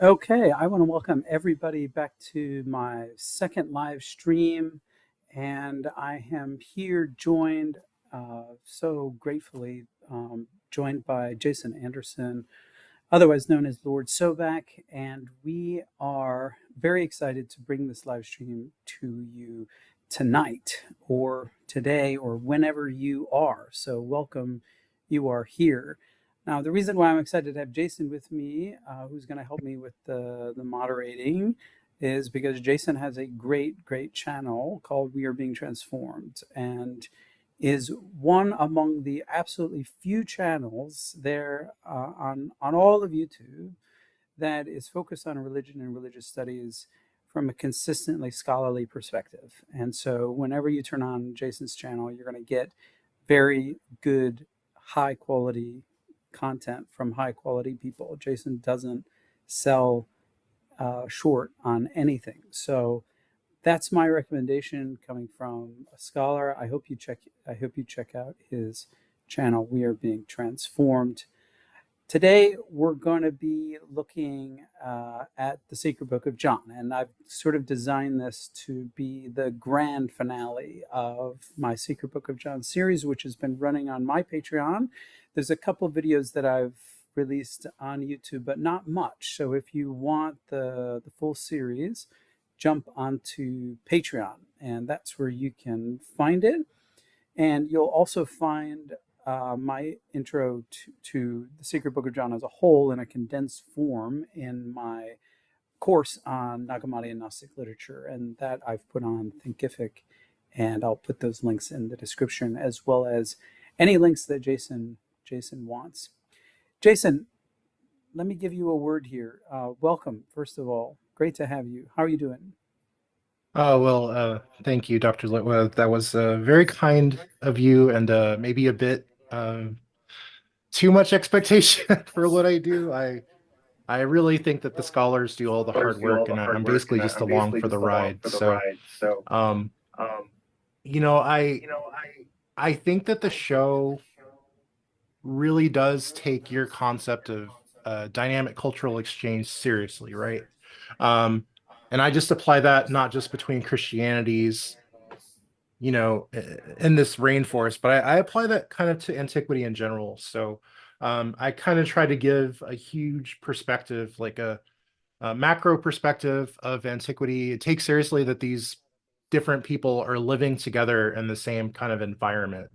Okay, I want to welcome everybody back to my second live stream, and I am here joined, so gratefully, joined by Jason Anderson, otherwise known as Lord Sobek, and we are very excited to bring this live stream to you tonight, or today, or whenever you are. So welcome, you are here. Now, the reason why I'm excited to have Jason with me, who's going to help me with the moderating, is because Jason has a great channel called We Are Being Transformed, and is one among the absolutely few channels there on all of YouTube that is focused on religion and religious studies from a consistently scholarly perspective. And so whenever you turn on Jason's channel, you're going to get very good, high quality content from high quality people. Jason doesn't sell short on anything. So that's my recommendation coming from a scholar. I hope you check out his channel. We Are Being Transformed. Today we're going to be looking at the Sacred Book of John, and I've sort of designed this to be the grand finale of my Sacred Book of John series, which has been running on my Patreon. There's a couple of videos that I've released on YouTube, but not much. So if you want the full series, jump onto Patreon, and that's where you can find it. And you'll also find my intro to the Sacred Book of John as a whole in a condensed form in my course on Nag Hammadi and Gnostic literature, and that I've put on Thinkific, and I'll put those links in the description, as well as any links that Jason wants. Jason, let me give you a word here. Welcome, first of all. Great to have you. How are you doing? Oh, well, thank you, Dr. Litwell. That was very kind of you and maybe a bit too much expectation for what I do. I really think that the scholars do all the hard work and I'm basically just along for the ride. So, um, you know, I think that the show really does take your concept of dynamic cultural exchange seriously, right? Um, and I just apply that not just between Christianities, in this rainforest, but I apply that kind of to antiquity in general. So I kind of try to give a huge perspective, like a macro perspective of antiquity. It takes seriously that these different people are living together in the same kind of environment.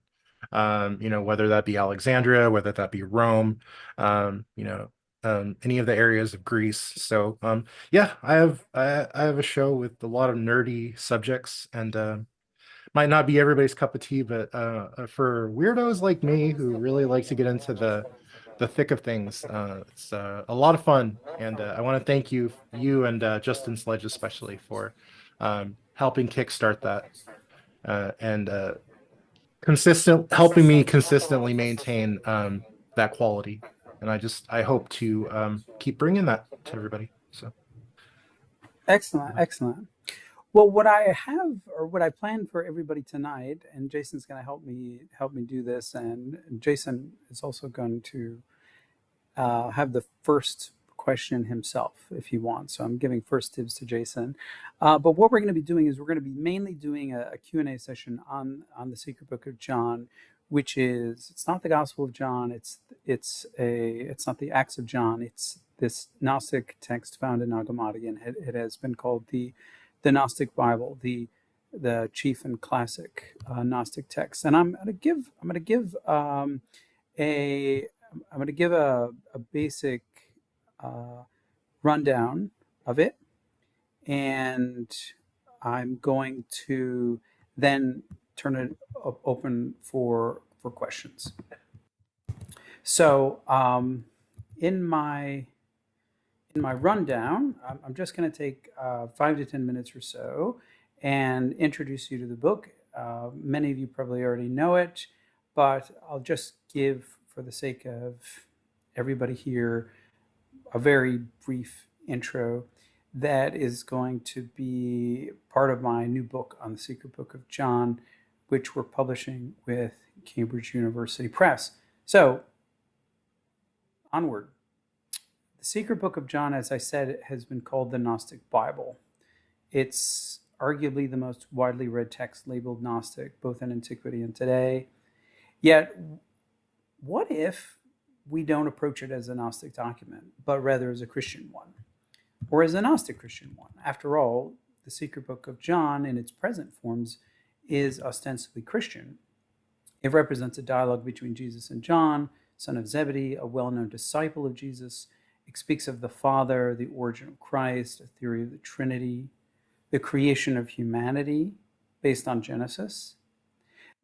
Whether that be Alexandria, whether that be Rome, any of the areas of Greece. So yeah, I have a show with a lot of nerdy subjects and might not be everybody's cup of tea, but for weirdos like me who really like to get into the thick of things, it's a lot of fun. And I want to thank you and Justin Sledge especially for helping kickstart that and helping me consistently maintain that quality. And I hope to keep bringing that to everybody. So. Excellent. Well, what I have, or what I plan for everybody tonight, and Jason's going to help me do this, and Jason is also going to have the first question himself if he wants. So I'm giving first dibs to Jason. But what we're going to be doing is we're going to be mainly doing a Q&A session on the Secret Book of John, which is, it's not the Gospel of John, it's not the Acts of John, it's this Gnostic text found in Nag Hammadi, and it has been called the Gnostic Bible, the chief and classic Gnostic text. And I'm going to give a basic rundown of it, and I'm going to then turn it open for questions. So in my rundown, I'm just going to take 5 to 10 minutes or so and introduce you to the book. Many of you probably already know it, but I'll just give, for the sake of everybody here, a very brief intro that is going to be part of my new book on the Secret Book of John, which we're publishing with Cambridge University Press. So, onward. The Secret Book of John, as I said, has been called the Gnostic Bible. It's arguably the most widely read text labeled Gnostic, both in antiquity and today. Yet, what if we don't approach it as a Gnostic document, but rather as a Christian one, or as a Gnostic Christian one? After all, the Secret Book of John, in its present forms, is ostensibly Christian. It represents a dialogue between Jesus and John, son of Zebedee, a well known disciple of Jesus. It speaks of the Father, the origin of Christ, a theory of the Trinity, the creation of humanity based on Genesis,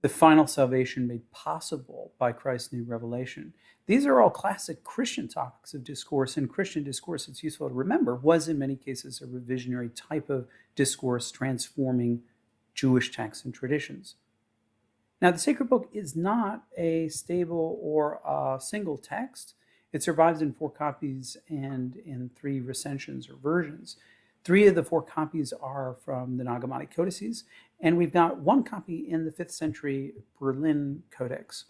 the final salvation made possible by Christ's new revelation. These are all classic Christian topics of discourse, and Christian discourse, it's useful to remember, was in many cases a revisionary type of discourse transforming Jewish texts and traditions. Now, the Sacred Book is not a stable or a single text. It survives in 4 copies and in 3 recensions or versions. 3 of the 4 copies are from the Nag Hammadi codices, and we've got 1 copy in the 5th century Berlin Codex.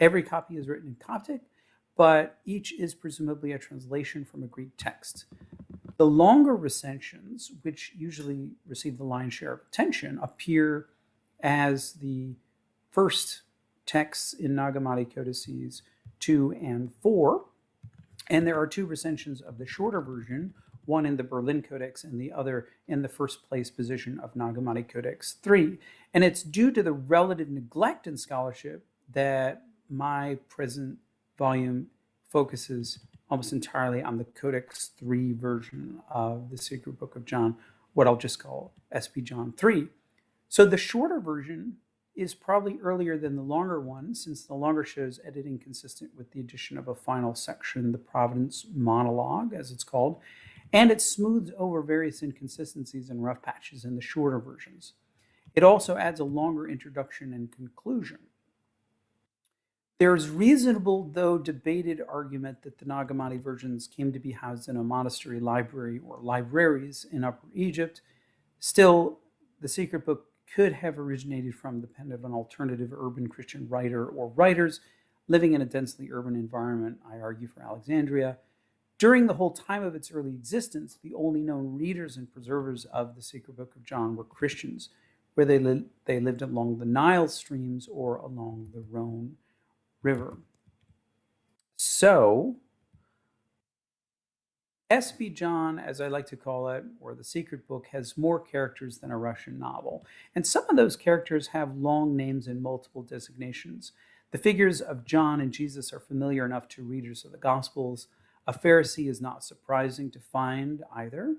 Every copy is written in Coptic, but each is presumably a translation from a Greek text. The longer recensions, which usually receive the lion's share of attention, appear as the first texts in Nag Hammadi codices 2 and 4, and there are 2 recensions of the shorter version, one in the Berlin Codex and the other in the first place position of Nag Hammadi Codex 3. And it's due to the relative neglect in scholarship that my present volume focuses almost entirely on the Codex 3 version of the Secret Book of John, what I'll just call SP John 3. So the shorter version is probably earlier than the longer one, since the longer shows editing consistent with the addition of a final section, the Providence monologue, as it's called, and it smooths over various inconsistencies and rough patches in the shorter versions. It also adds a longer introduction and conclusion. There's reasonable, though debated, argument that the Nag Hammadi versions came to be housed in a monastery library or libraries in Upper Egypt. Still, the Secret Book could have originated from the pen of an alternative urban Christian writer or writers living in a densely urban environment, I argue for Alexandria. During the whole time of its early existence, the only known readers and preservers of the Secret Book of John were Christians, where they lived along the Nile streams or along the Rhone River. So, SP John, as I like to call it, or the Secret Book, has more characters than a Russian novel. And some of those characters have long names and multiple designations. The figures of John and Jesus are familiar enough to readers of the Gospels. A Pharisee is not surprising to find either.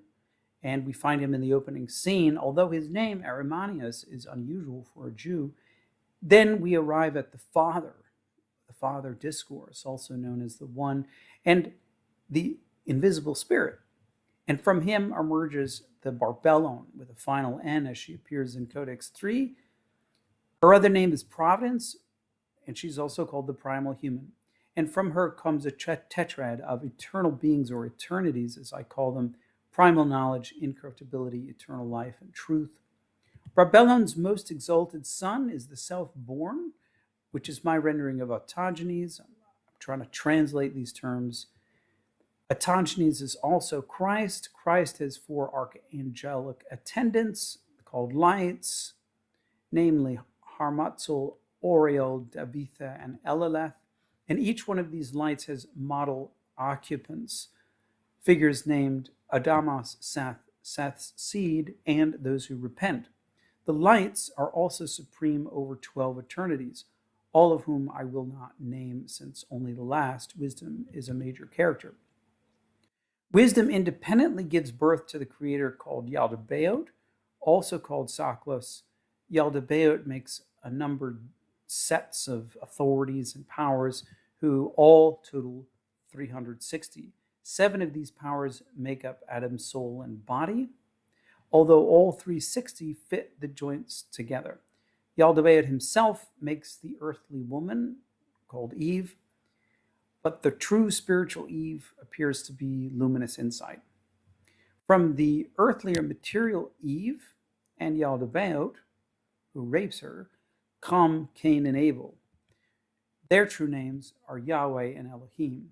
And we find him in the opening scene, although his name, Arimaneus, is unusual for a Jew. Then we arrive at the Father discourse, also known as the One, and the invisible Spirit. And from him emerges the Barbellon with a final N as she appears in Codex 3. Her other name is Providence, and she's also called the primal human. And from her comes a tetrad of eternal beings, or eternities, as I call them: primal knowledge, incorruptibility, eternal life, and truth. Barbellon's most exalted son is the self-born, which is my rendering of autogenes. I'm trying to translate these terms. Autogenes is also Christ. Christ has 4 archangelic attendants called lights, namely Harmatzal, Oriel, Davitha, and Eleleth. And each one of these lights has model occupants, figures named Adamas, Seth's seed, and those who repent. The lights are also supreme over 12 eternities, all of whom I will not name, since only the last, Wisdom, is a major character. Wisdom independently gives birth to the creator called Yaldabaoth, also called Saklos. Yaldabaoth makes a numbered sets of authorities and powers who all total 360. 7 of these powers make up Adam's soul and body, although all 360 fit the joints together. Yaldabaoth himself makes the earthly woman, called Eve, but the true spiritual Eve appears to be luminous insight. From the earthly or material Eve and Yaldabaoth, who rapes her, come Cain and Abel. Their true names are Yahweh and Elohim.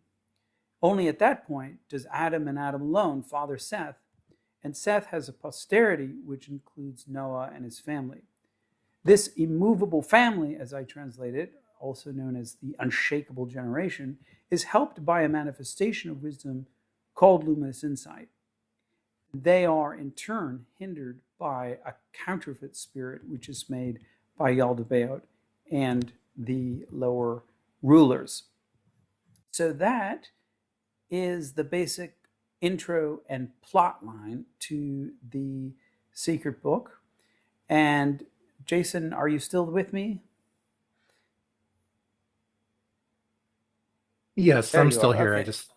Only at that point does Adam and Adam alone father Seth, and Seth has a posterity which includes Noah and his family. This immovable family, as I translate it, also known as the unshakable generation, is helped by a manifestation of wisdom called luminous insight. They are in turn hindered by a counterfeit spirit which is made by Yaldabaoth and the lower rulers. So that is the basic intro and plot line to the secret book. And Jason, are you still with me? Yes, There I'm you still are. here. I Okay. just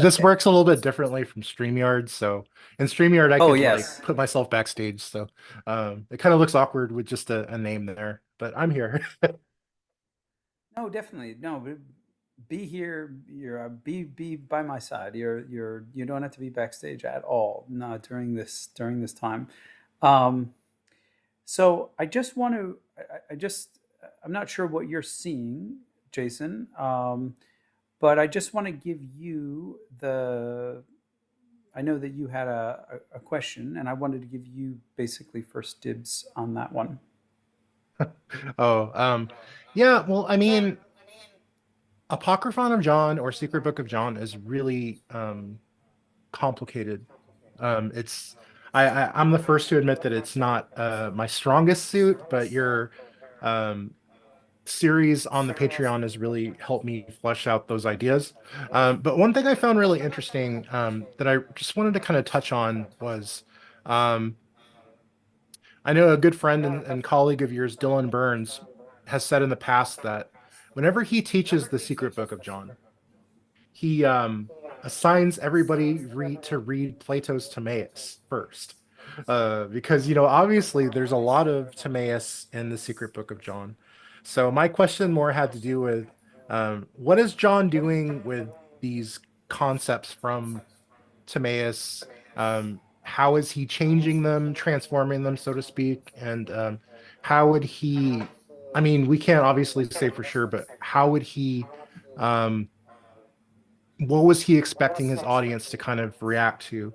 this works a little bit differently from StreamYard. So in StreamYard, I Oh, could like yes. put myself backstage. So it kind of looks awkward with just a name there, but I'm here. No, definitely. No, be here. You're be by my side. You don't have to be backstage at all. No, during this time. Um, so I just want to. I'm not sure what you're seeing, Jason. But I just want to give you the. I know that you had a question, and I wanted to give you basically first dibs on that one. Oh, yeah. Well, I mean, Apocryphon of John or Secret Book of John is really complicated. It's I'm the first to admit that it's not my strongest suit, but your um, series on the Patreon has really helped me flesh out those ideas. But one thing I found really interesting that I just wanted to kind of touch on was um, I know a good friend and colleague of yours, Dylan Burns, has said in the past that whenever he teaches the Secret Book of John, he assigns everybody to read Plato's Timaeus first. Because, obviously there's a lot of Timaeus in the Secret Book of John. So my question more had to do with what is John doing with these concepts from Timaeus? How is he changing them, transforming them, so to speak? And how would he, I mean, we can't obviously say for sure, but how would he um, what was he expecting his audience to kind of react to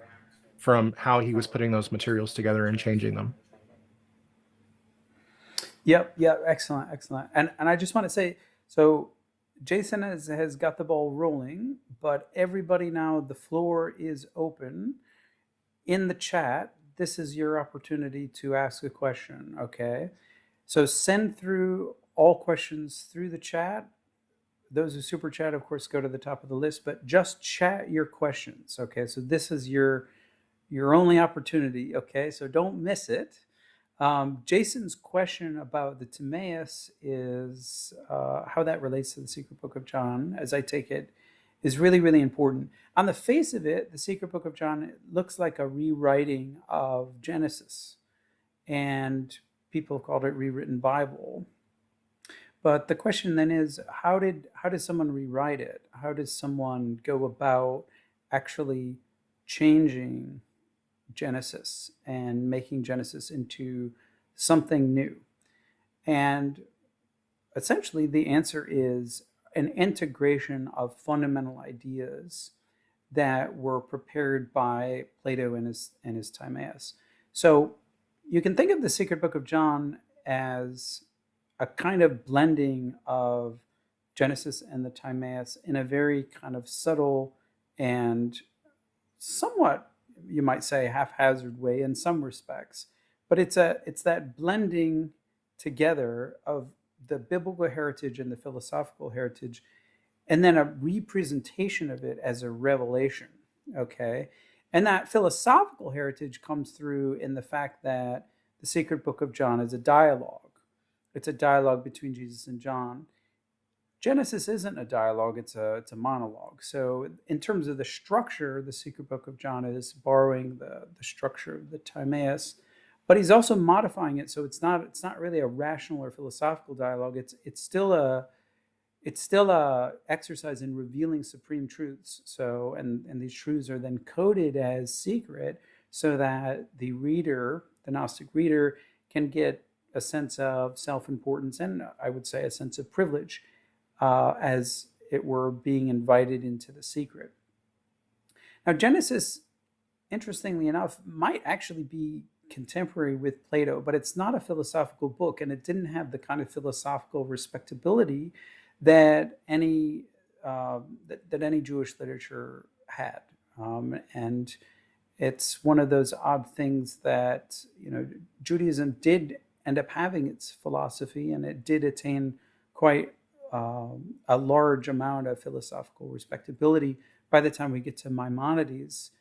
from how he was putting those materials together and changing them? Yep, yep, excellent, excellent. And I just want to say, so Jason has got the ball rolling, but everybody now, the floor is open in the chat. This is your opportunity to ask a question. Okay, so send through all questions through the chat. Those who super chat, of course, go to the top of the list, but just chat your questions. Okay, so this is your only opportunity. Okay, so don't miss it. Jason's question about the Timaeus is how that relates to the Secret Book of John, as I take it, is really, really important. On the face of it, the Secret Book of John looks like a rewriting of Genesis, and people have called it rewritten Bible. But the question then is, how does someone rewrite it? How does someone go about actually changing Genesis and making Genesis into something new? And essentially, the answer is an integration of fundamental ideas that were prepared by Plato and his Timaeus. So you can think of the Secret Book of John as a kind of blending of Genesis and the Timaeus in a very kind of subtle and somewhat, you might say, haphazard way in some respects. But it's that blending together of the biblical heritage and the philosophical heritage, and then a representation of it as a revelation. Okay, and that philosophical heritage comes through in the fact that the Secret Book of John is a dialogue. It's a dialogue between Jesus and John. Genesis isn't a dialogue, it's a monologue. So in terms of the structure, the Secret Book of John is borrowing the structure of the Timaeus, but he's also modifying it, so it's not really a rational or philosophical dialogue. It's still a exercise in revealing supreme truths. So and these truths are then coded as secret so that the reader, the Gnostic reader, can get a sense of self-importance and I would say a sense of privilege. as it were being invited into the secret. Now, Genesis, interestingly enough, might actually be contemporary with Plato, but it's not a philosophical book, and it didn't have the kind of philosophical respectability that any Jewish literature had. And it's one of those odd things that Judaism did end up having its philosophy, and it did attain quite a large amount of philosophical respectability by the time we get to Maimonides.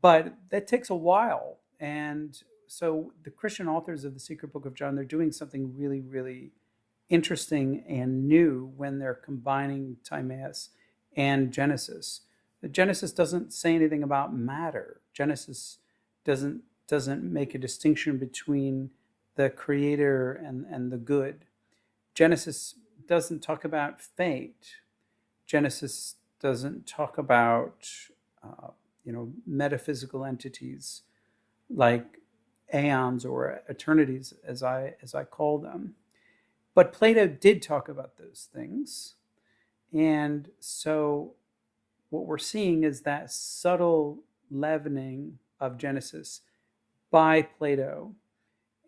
But that takes a while. And so the Christian authors of the Secret Book of John, they're doing something really, really interesting and new when they're combining Timaeus and Genesis. The Genesis doesn't say anything about matter. Genesis doesn't make a distinction between the creator and the good. Genesis doesn't talk about fate. Genesis doesn't talk about metaphysical entities like aeons or eternities, as I call them. But Plato did talk about those things, and so what we're seeing is that subtle leavening of Genesis by Plato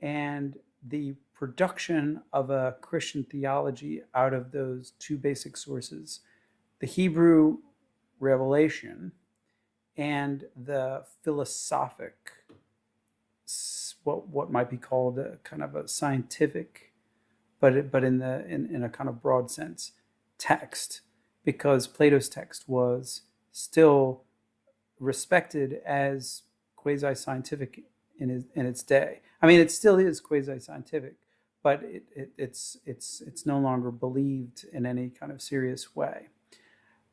and the production of a Christian theology out of those two basic sources, the Hebrew revelation and the philosophic, what might be called a kind of a scientific, but in a kind of broad sense, text, because Plato's text was still respected as quasi-scientific in its day. I mean, it still is quasi-scientific, but it's no longer believed in any kind of serious way.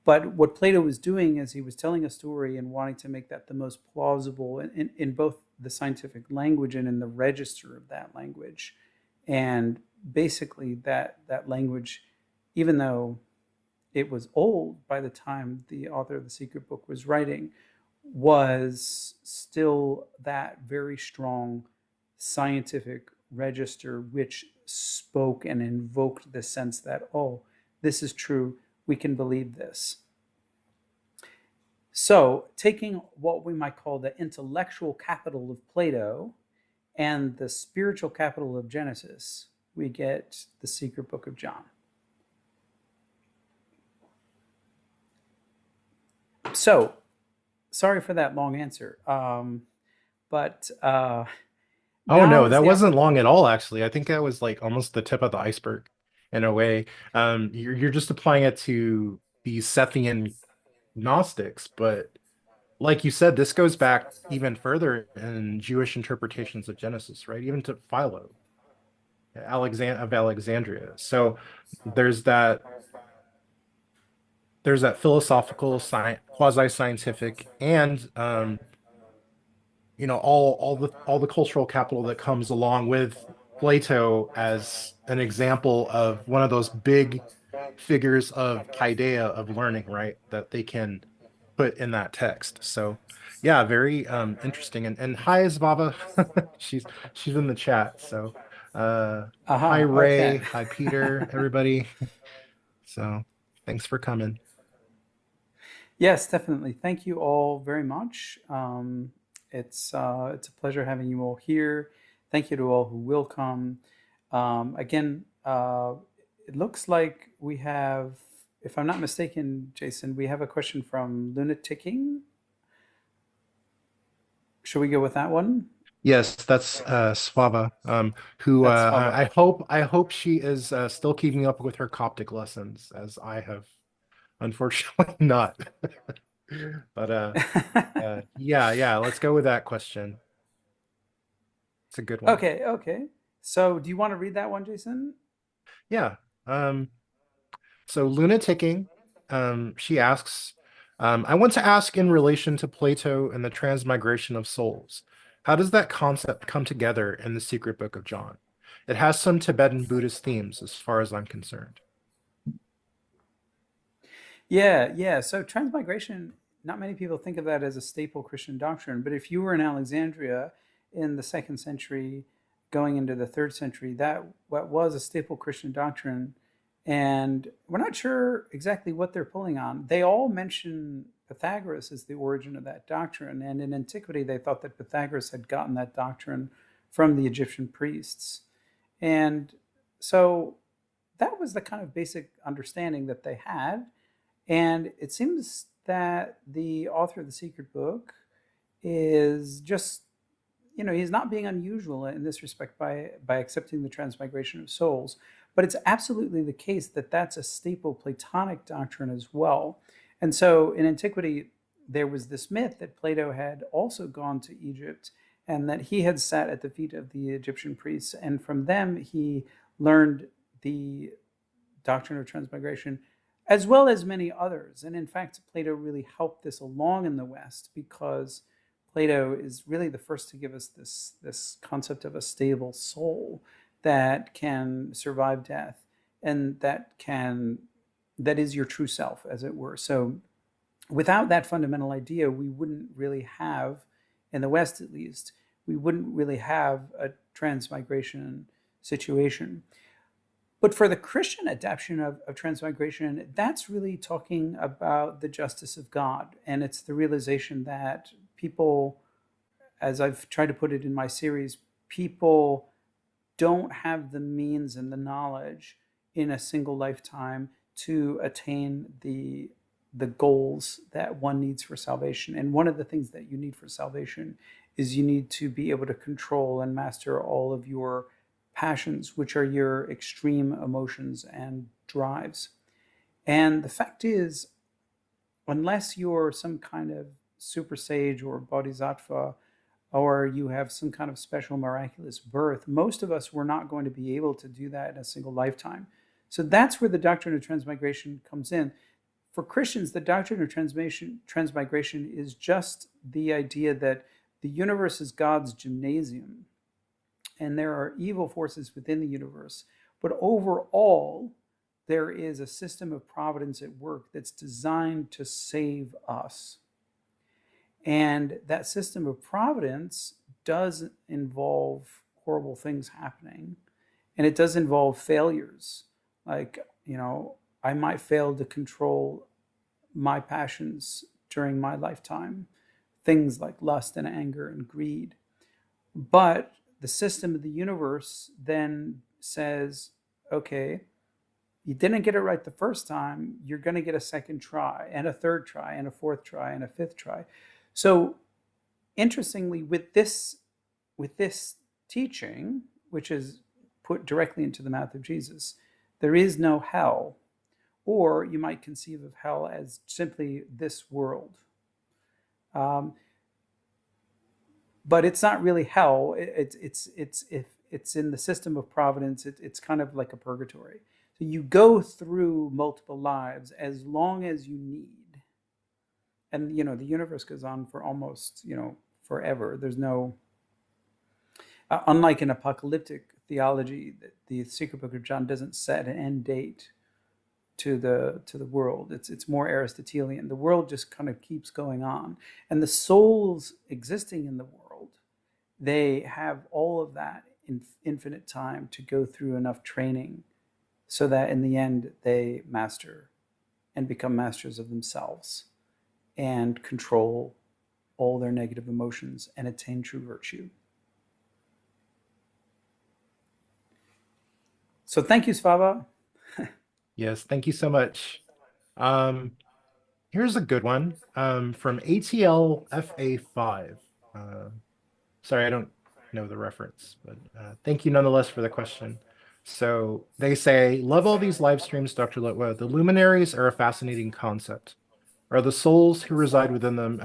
But what Plato was doing is he was telling a story and wanting to make that the most plausible in both the scientific language and in the register of that language. And basically that language, even though it was old by the time the author of the Secret Book was writing, was still that very strong scientific register which spoke and invoked the sense that, oh, this is true, we can believe this. So, taking what we might call the intellectual capital of Plato and the spiritual capital of Genesis, we get the Secret Book of John. So, sorry for that long answer, but Oh now no, is that the wasn't long at all, actually. I think that was like almost the tip of the iceberg in a way. You're just applying it to the Sethian Gnostics, but like you said, this goes back even further in Jewish interpretations of Genesis, right? Even to Philo, of Alexandria. So there's that there's that philosophical, quasi-scientific, and all the cultural capital that comes along with Plato as an example of one of those big figures of paideia of learning, right? That they can put in that text. So yeah, very interesting. And hi Zvava. She's she's in the chat. So hi aha, Ray, okay. hi Peter, everybody. So thanks for coming. Yes, definitely. Thank you all very much. It's a pleasure having you all here. Thank you to all who will come. Again, it looks like we have, if I'm not mistaken, Jason, we have a question from Lunaticking. Should we go with that one? Yes, that's Swava, who That's Fava. I hope she is still keeping up with her Coptic lessons, as I have unfortunately not. But yeah, let's go with that question. It's a good one. Okay, okay. So do you want to read that one, Jason? Yeah. Um, so Luna Ticking, she asks, I want to ask in relation to Plato and the transmigration of souls. How does that concept come together in the Secret Book of John? It has some Tibetan Buddhist themes, as far as I'm concerned. Yeah, yeah. So transmigration, not many people think of that as a staple Christian doctrine, but if you were in Alexandria in the second century, going into the third century, that what was a staple Christian doctrine And we're not sure exactly what they're pulling on. They all mention Pythagoras as the origin of that doctrine. And in antiquity, they thought that Pythagoras had gotten that doctrine from the Egyptian priests. And so that was the kind of basic understanding that they had. And it seems that the author of the secret book is just, he's not being unusual in this respect by accepting the transmigration of souls. But it's absolutely the case that that's a staple Platonic doctrine as well. And so in antiquity, there was this myth that Plato had also gone to Egypt and that he had sat at the feet of the Egyptian priests. And from them, he learned the doctrine of transmigration, as well as many others. And in fact, Plato really helped this along in the West because Plato is really the first to give us this concept of a stable soul that can survive death and that is your true self, as it were. So without that fundamental idea, we wouldn't really have, in the West at least, we wouldn't really have a transmigration situation. But for the Christian adaptation of transmigration, that's really talking about the justice of God. And it's the realization that people, as I've tried to put it in my series, people don't have the means and the knowledge in a single lifetime to attain the goals that one needs for salvation. And one of the things that you need for salvation is you need to be able to control and master all of your passions, which are your extreme emotions and drives. And the fact is, unless you're some kind of super sage or bodhisattva, or you have some kind of special miraculous birth, most of us were not going to be able to do that in a single lifetime. So that's where the doctrine of transmigration comes in. For Christians, the doctrine of transmigration is just the idea that the universe is God's gymnasium, and there are evil forces within the universe. But overall, there is a system of providence at work that's designed to save us. And that system of providence does involve horrible things happening. And it does involve failures. Like, I might fail to control my passions during my lifetime, things like lust and anger and greed. But the system of the universe then says, okay, you didn't get it right the first time, you're going to get a second try and a third try and a fourth try and a fifth try. So interestingly, with this teaching, which is put directly into the mouth of Jesus, there is no hell, or you might conceive of hell as simply this world. But it's not really hell. It's in the system of providence. It's kind of like a purgatory. So you go through multiple lives as long as you need, and the universe goes on for almost forever. There's no, unlike an apocalyptic theology, the Secret Book of John doesn't set an end date to the world. It's more Aristotelian. The world just kind of keeps going on, and the souls existing in the world, they have all of that in infinite time to go through enough training so that in the end they master and become masters of themselves and control all their negative emotions and attain true virtue. So thank you, Svava. Yes, thank you so much. Um, Here's a good one from ATL FA5. Sorry, I don't know the reference, but thank you nonetheless for the question. So they say, love all these live streams, Dr. Litwa. The luminaries are a fascinating concept. Are the souls who reside within them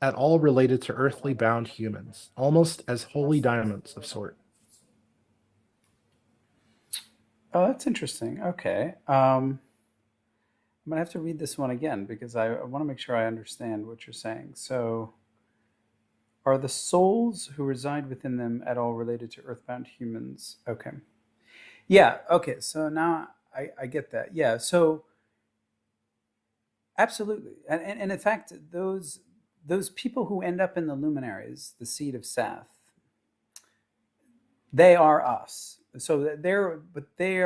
at all related to earthly bound humans, almost as holy diamonds of sort? Oh, that's interesting. Okay. I'm gonna have to read this one again because I want to make sure I understand what you're saying. So, are the souls who reside within them at all related to earthbound humans? Okay. Yeah. Okay. So now I get that. Yeah. So absolutely, and in fact, those people who end up in the luminaries, the seed of Seth, they are us. so they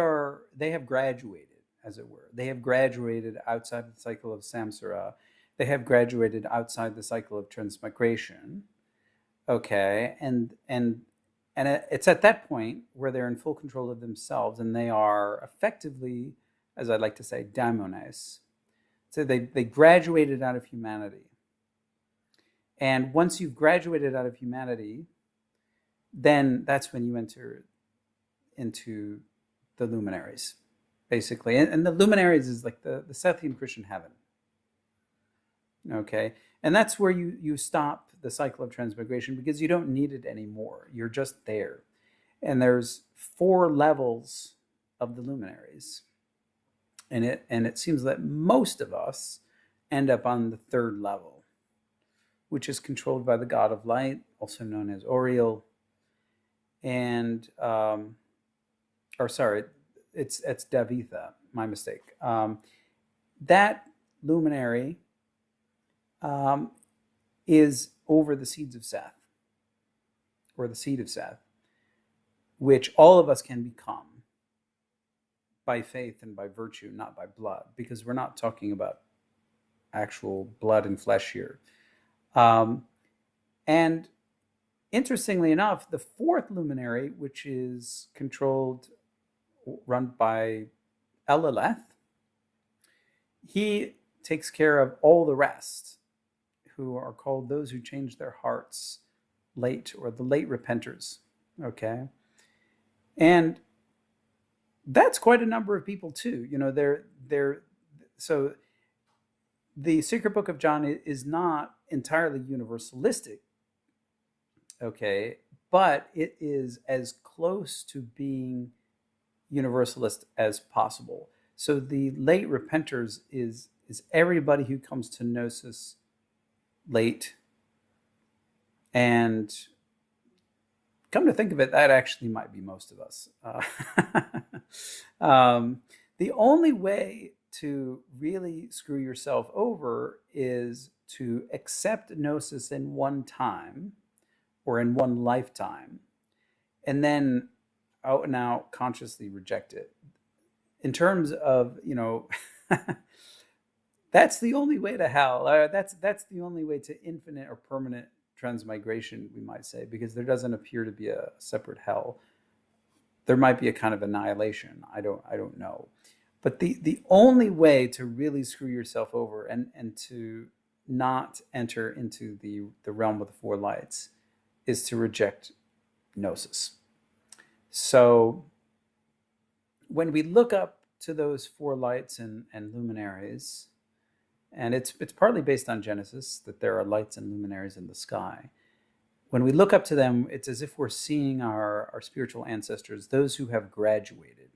have graduated, as it were. They have graduated outside the cycle of samsara. They have graduated outside the cycle of transmigration. Okay, and it's at that point where they're in full control of themselves, and they are effectively, as I'd like to say, daimones. So they graduated out of humanity, and once you've graduated out of humanity, then that's when you enter into the luminaries, basically. And the luminaries is like the Sethian Christian heaven. Okay. And that's where you stop the cycle of transmigration because you don't need it anymore. You're just there. And there's 4 levels of the luminaries. And it seems that most of us end up on the 3rd level, which is controlled by the god of light, also known as Oriel. And or sorry, it's Davitha, my mistake. That luminary is over the seeds of Seth, or the seed of Seth, which all of us can become by faith and by virtue, not by blood, because we're not talking about actual blood and flesh here. And interestingly enough, the 4th luminary, which is run by Elileth, he takes care of all the rest, who are called those who change their hearts late, or the late repenters. Okay. And that's quite a number of people too. So the Secret Book of John is not entirely universalistic. Okay. But it is as close to being universalist as possible. So the late repenters is everybody who comes to gnosis late. And come to think of it, that actually might be most of us. The only way to really screw yourself over is to accept gnosis in one time or in one lifetime, and then now consciously reject it. In terms of, that's the only way to hell. That's the only way to infinite or permanent transmigration, we might say, because there doesn't appear to be a separate hell. There might be a kind of annihilation. I don't know. But the only way to really screw yourself over and to not enter into the realm of the 4 lights is to reject gnosis. So when we look up to those 4 lights and luminaries, and it's partly based on Genesis, that there are lights and luminaries in the sky. When we look up to them, it's as if we're seeing our spiritual ancestors, those who have graduated,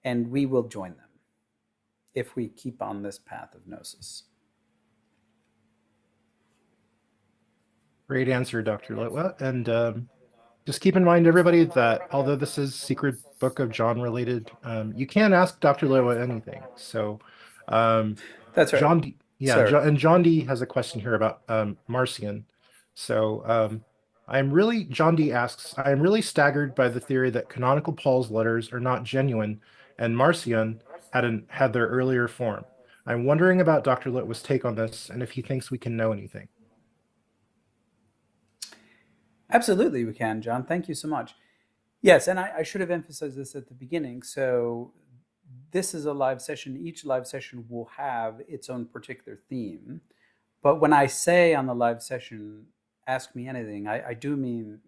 and we will join them if we keep on this path of gnosis. Great answer, Dr. Litwa. And just keep in mind, everybody, that although this is Secret Book of John related, you can ask Dr. Litwa anything. So That's right. John D, yeah, So and John D has a question here about Marcion. So John D asks, I am really staggered by the theory that canonical Paul's letters are not genuine and Marcion had their earlier form. I'm wondering about Dr. Litwa's take on this and if he thinks we can know anything. absolutely we can, John. Thank you so much. Yes, and I should have emphasized this at the beginning. So this is a live session. Each live session will have its own particular theme. But when I say on the live session, ask me anything, I do mean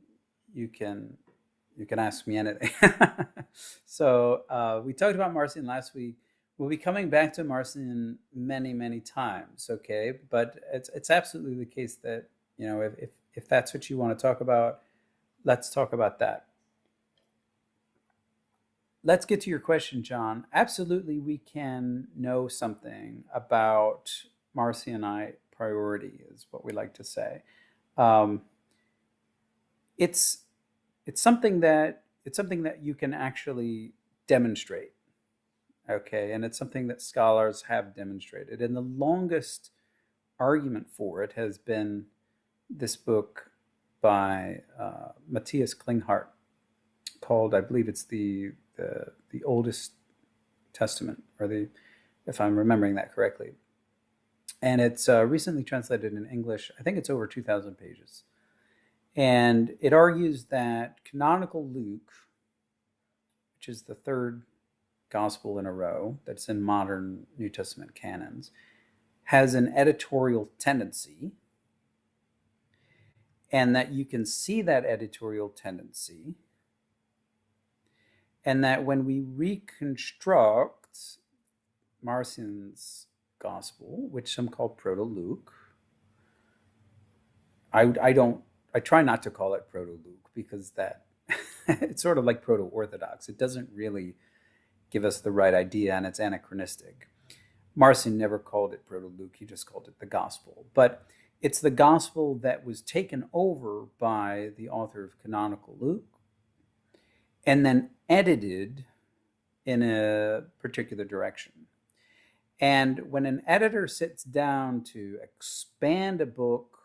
you can ask me anything. So we talked about Marcion last week. We'll be coming back to Marcion many, many times. Okay, but it's absolutely the case that if that's what you want to talk about, let's talk about that. Let's get to your question, John. Absolutely, we can know something about Marcionite priority, is what we like to say. It's something that you can actually demonstrate, okay, and it's something that scholars have demonstrated. And the longest argument for it has been this book by Matthias Klinghardt called, I believe it's the oldest testament, or the, if I'm remembering that correctly. And it's recently translated in English. I think it's over 2,000 pages. And it argues that canonical Luke, which is the third gospel in a row that's in modern New Testament canons, has an editorial tendency, and that you can see that editorial tendency, and that when we reconstruct Marcion's gospel, which some call Proto-Luke, I try not to call it Proto-Luke, because that it's sort of like Proto-Orthodox. It doesn't really give us the right idea, and it's anachronistic. Marcion never called it Proto-Luke, he just called it the gospel. But it's the gospel that was taken over by the author of canonical Luke and then edited in a particular direction. And when an editor sits down to expand a book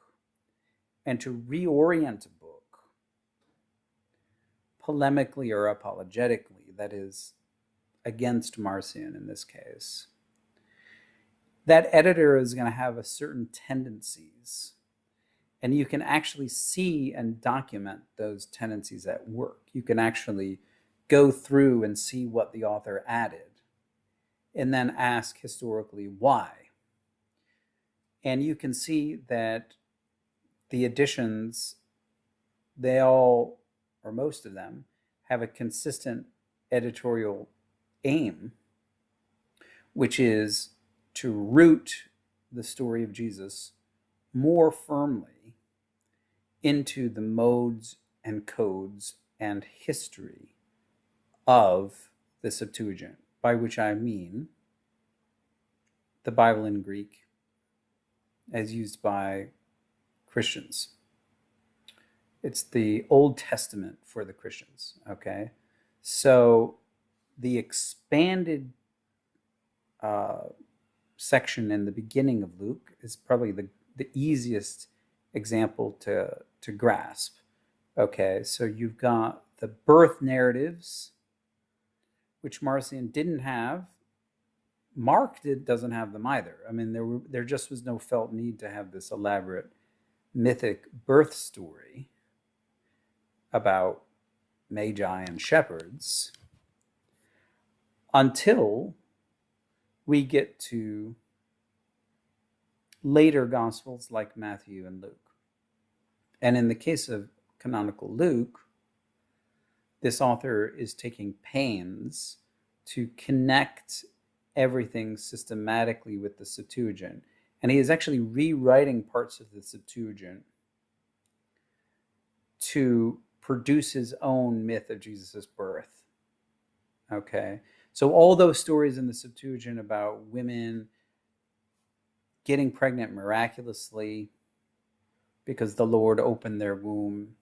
and to reorient a book, polemically or apologetically, that is, against Marcion in this case, that editor is going to have a certain tendencies, and you can actually see and document those tendencies at work. You can actually go through and see what the author added, and then ask historically why. And you can see that the additions, they all, or most of them, have a consistent editorial aim, which is to root the story of Jesus more firmly into the modes and codes and history of the Septuagint, by which I mean the Bible in Greek as used by Christians. It's the Old Testament for the Christians, okay? So the expanded section in the beginning of Luke is probably the easiest example to grasp. Okay, so you've got the birth narratives, which Marcion didn't have. Mark doesn't have them either. I mean, there just was no felt need to have this elaborate mythic birth story about magi and shepherds until we get to later gospels like Matthew and Luke. And in the case of canonical Luke, this author is taking pains to connect everything systematically with the Septuagint. And he is actually rewriting parts of the Septuagint to produce his own myth of Jesus' birth. Okay, so all those stories in the Septuagint about women getting pregnant miraculously because the Lord opened their womb,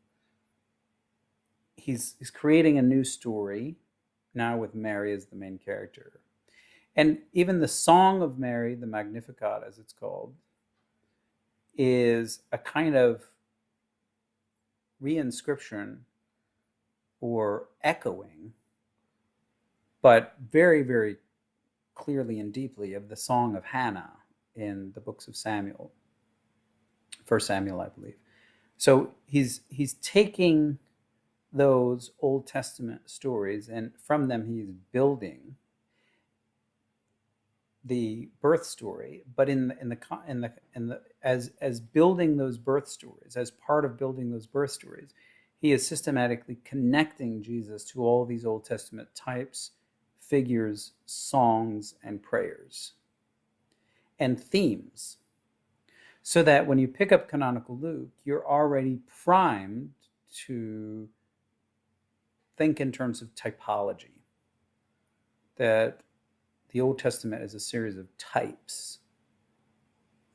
he's creating a new story now with Mary as the main character. And even the Song of Mary, the Magnificat as it's called, is a kind of reinscription or echoing, but very, very clearly and deeply, of the Song of Hannah in the books of Samuel, 1 Samuel, I believe. So he's taking those Old Testament stories, and from them he's building the birth story. But as building those birth stories, as part of building those birth stories, he is systematically connecting Jesus to all these Old Testament types, figures, songs, and prayers, and themes, so that when you pick up canonical Luke, you're already primed to think in terms of typology, that the Old Testament is a series of types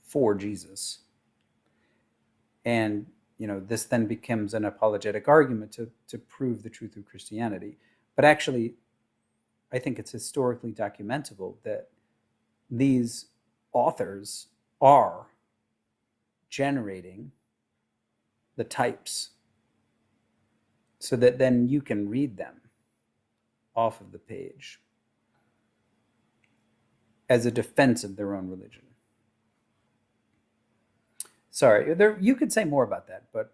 for Jesus. And this then becomes an apologetic argument to prove the truth of Christianity. But actually, I think it's historically documentable that these authors are generating the types so that then you can read them off of the page as a defense of their own religion. Sorry, you could say more about that, but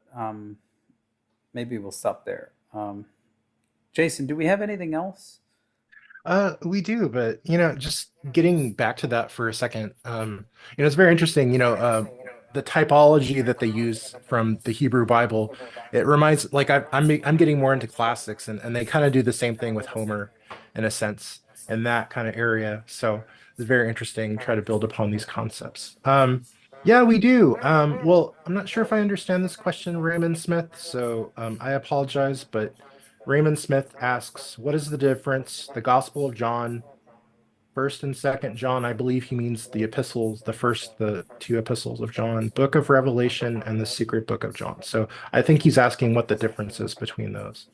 maybe we'll stop there. Jason, do we have anything else? We do, but just getting back to that for a second, it's very interesting, the typology that they use from the Hebrew Bible. It reminds, like, I'm getting more into classics, and they kind of do the same thing with Homer, in a sense, in that kind of area. So it's very interesting, try to build upon these concepts. Yeah, we do. Well, I'm not sure if I understand this question, Raymond Smith, so I apologize, but Raymond Smith asks, what is the difference? The Gospel of John, first and second John, I believe he means the epistles, the two epistles of John, Book of Revelation, and the secret book of John. So I think he's asking what the difference is between those.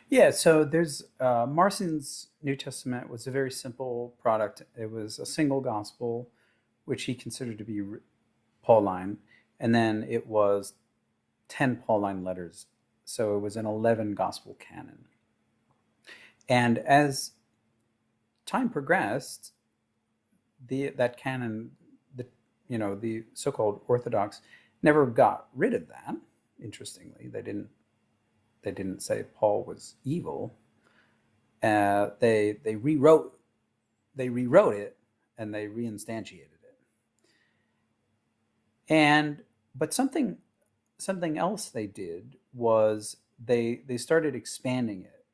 Yeah, so there's Marcion's New Testament was a very simple product. It was a single gospel, which he considered to be Pauline, and then it was 10 Pauline letters. So it was an 11 gospel canon. And as time progressed, that canon, the so-called Orthodox, never got rid of that. Interestingly, they didn't say Paul was evil. They rewrote it, and they reinstantiated it. And but something else they did was they started expanding it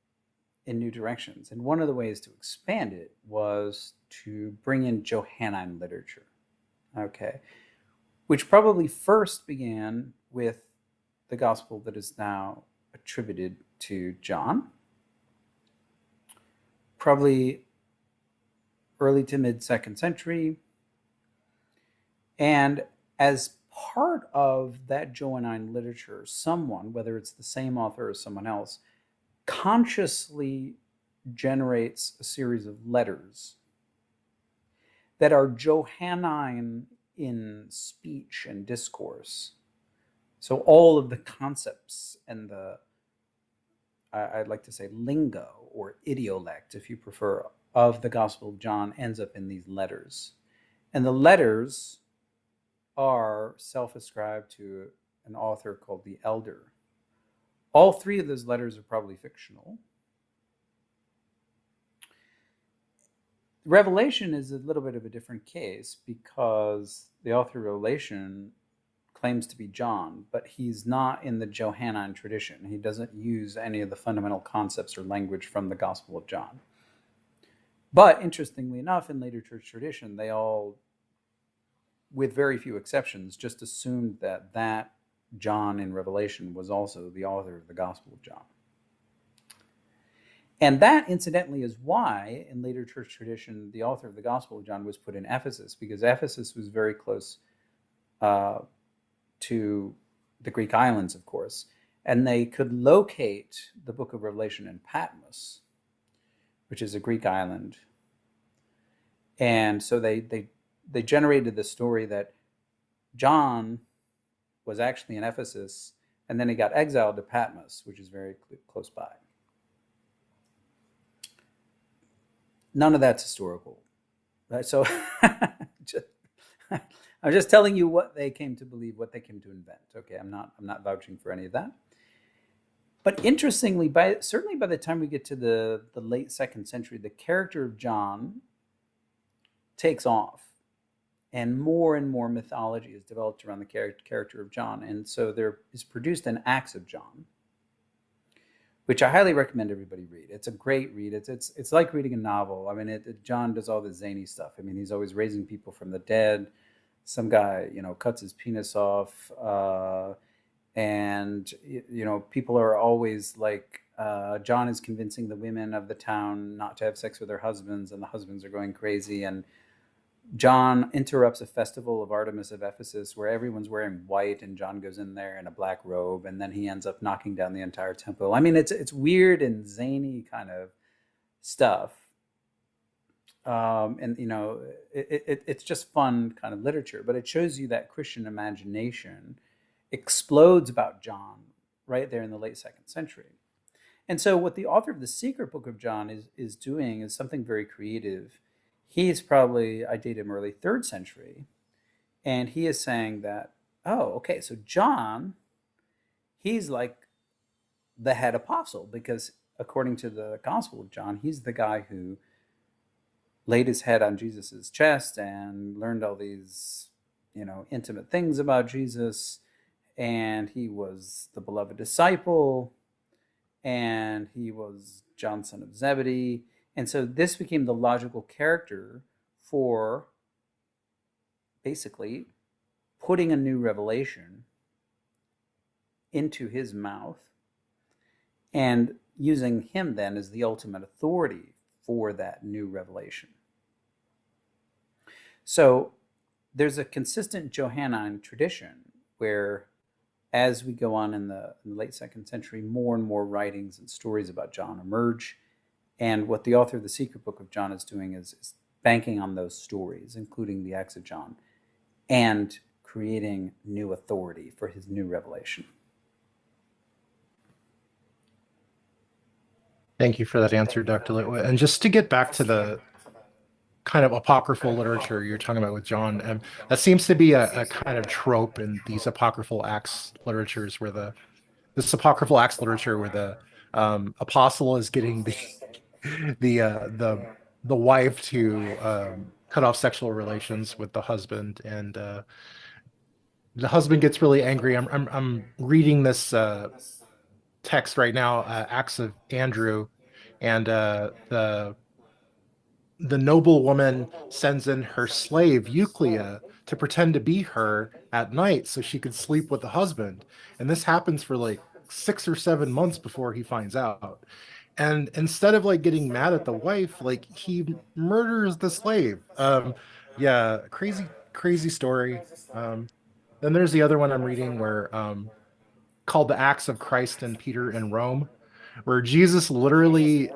in new directions. And one of the ways to expand it was to bring in Johannine literature. Okay, which probably first began with the gospel that is now attributed to John, probably early to mid second century. And as part of that Johannine literature, someone, whether it's the same author or someone else, consciously generates a series of letters that are Johannine in speech and discourse. So all of the concepts and I'd like to say lingo or idiolect, if you prefer, of the Gospel of John ends up in these letters. And the letters are self-ascribed to an author called the Elder. All three of those letters are probably fictional. Revelation is a little bit of a different case because the author of Revelation claims to be John, but he's not in the Johannine tradition. He doesn't use any of the fundamental concepts or language from the Gospel of John. But interestingly enough, in later church tradition, they all, with very few exceptions, just assumed that John in Revelation was also the author of the Gospel of John. And that, incidentally, is why, in later church tradition, the author of the Gospel of John was put in Ephesus, because Ephesus was very close to the Greek islands, of course, and they could locate the book of Revelation in Patmos, which is a Greek island. And so they generated the story that John was actually in Ephesus, and then he got exiled to Patmos, which is very close by. None of that's historical. Right? So I'm just telling you what they came to believe, what they came to invent. Okay, I'm not vouching for any of that. But interestingly, certainly by the time we get to the late second century, the character of John takes off, and more mythology is developed around the character of John. And so there is produced an Acts of John, which I highly recommend everybody read. It's a great read. It's like reading a novel. I mean, John does all the zany stuff. I mean, he's always raising people from the dead. Some guy, cuts his penis off, and people are always like, John is convincing the women of the town not to have sex with their husbands, and the husbands are going crazy. And John interrupts a festival of Artemis of Ephesus where everyone's wearing white, and John goes in there in a black robe, and then he ends up knocking down the entire temple. I mean, it's weird and zany kind of stuff. And it's just fun kind of literature, but it shows you that Christian imagination explodes about John right there in the late second century. And so, what the author of the Secret Book of John is doing is something very creative. He's probably, I date him early third century, and he is saying that, oh, okay, so John, he's like the head apostle because according to the Gospel of John, he's the guy who laid his head on Jesus's chest and learned all these, intimate things about Jesus. And he was the beloved disciple, and he was John, son of Zebedee. And so this became the logical character for basically putting a new revelation into his mouth and using him then as the ultimate authority for that new revelation. So there's a consistent Johannine tradition where, as we go on in the late second century, more and more writings and stories about John emerge. And what the author of the Secret Book of John is doing is banking on those stories, including the Acts of John, and creating new authority for his new revelation. Thank you for that answer, Dr. Litwin. And just to get back to the kind of apocryphal literature you're talking about with John, that seems to be a kind of trope in these apocryphal Acts literatures where this apocryphal Acts literature where the apostle is getting the uh, the the wife to cut off sexual relations with the husband, and the husband gets really angry. I'm reading this text right now, Acts of Andrew, and the noble woman sends in her slave Euclia to pretend to be her at night so she could sleep with the husband. And this happens for like 6 or 7 months before he finds out. And instead of like getting mad at the wife, like he murders the slave. Yeah, crazy story. Then there's the other one I'm reading where called the Acts of Christ and Peter in Rome, where Jesus literally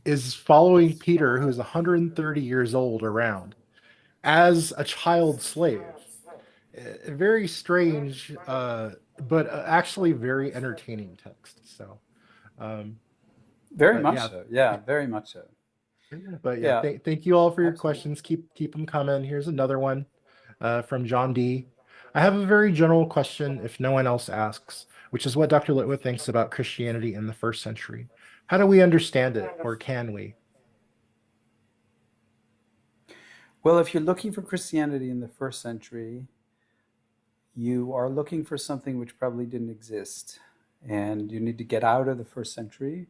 is following Peter, who's 130 years old, around as a child slave. Very strange, but actually very entertaining text. So, um, Very but much yeah, so. Yeah, very much so. but yeah, Yeah, thank you all for your absolutely. questions. Keep them coming. Here's another one from John D. I have a very general question if no one else asks, which is what Dr. Litwood thinks about Christianity in the first century. How do we understand it, or can we? Well, if you're looking for Christianity in the first century, you are looking for something which probably didn't exist. And you need to get out of the first century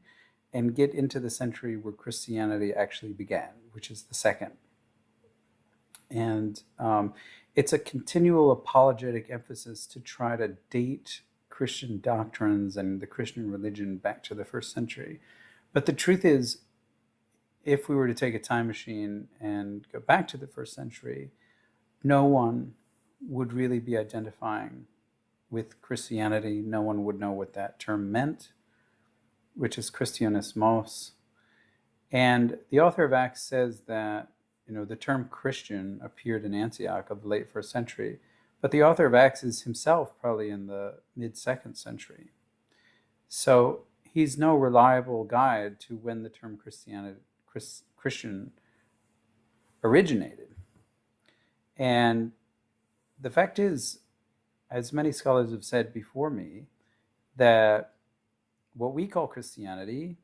and get into the century where Christianity actually began, which is the second. And it's a continual apologetic emphasis to try to date Christian doctrines and the Christian religion back to the first century. But the truth is, if we were to take a time machine and go back to the first century, no one would really be identifying with Christianity. No one would know what that term meant, which is Christianismos. And the author of Acts says that the term Christian appeared in Antioch of the late first century, but the author of Acts is himself probably in the mid second century. So he's no reliable guide to when the term Christian originated. And the fact is, as many scholars have said before me, that what we call Christianity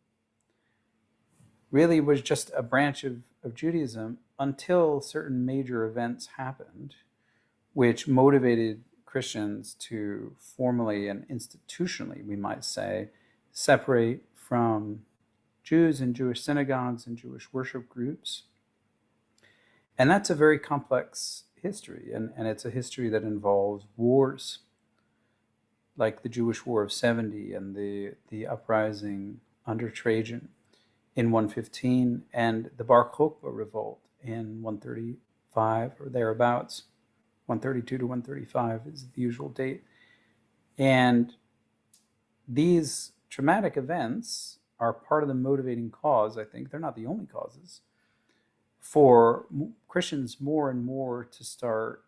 really was just a branch of Judaism until certain major events happened, which motivated Christians to formally and institutionally, we might say, separate from Jews and Jewish synagogues and Jewish worship groups. And that's a very complex history, and it's a history that involves wars, like the Jewish War of 70 and the uprising under Trajan in 115, and the Bar Kokhba revolt in 135 or thereabouts. 132 to 135 is the usual date. And these traumatic events are part of the motivating cause, I think. They're not the only causes for Christians more and more to start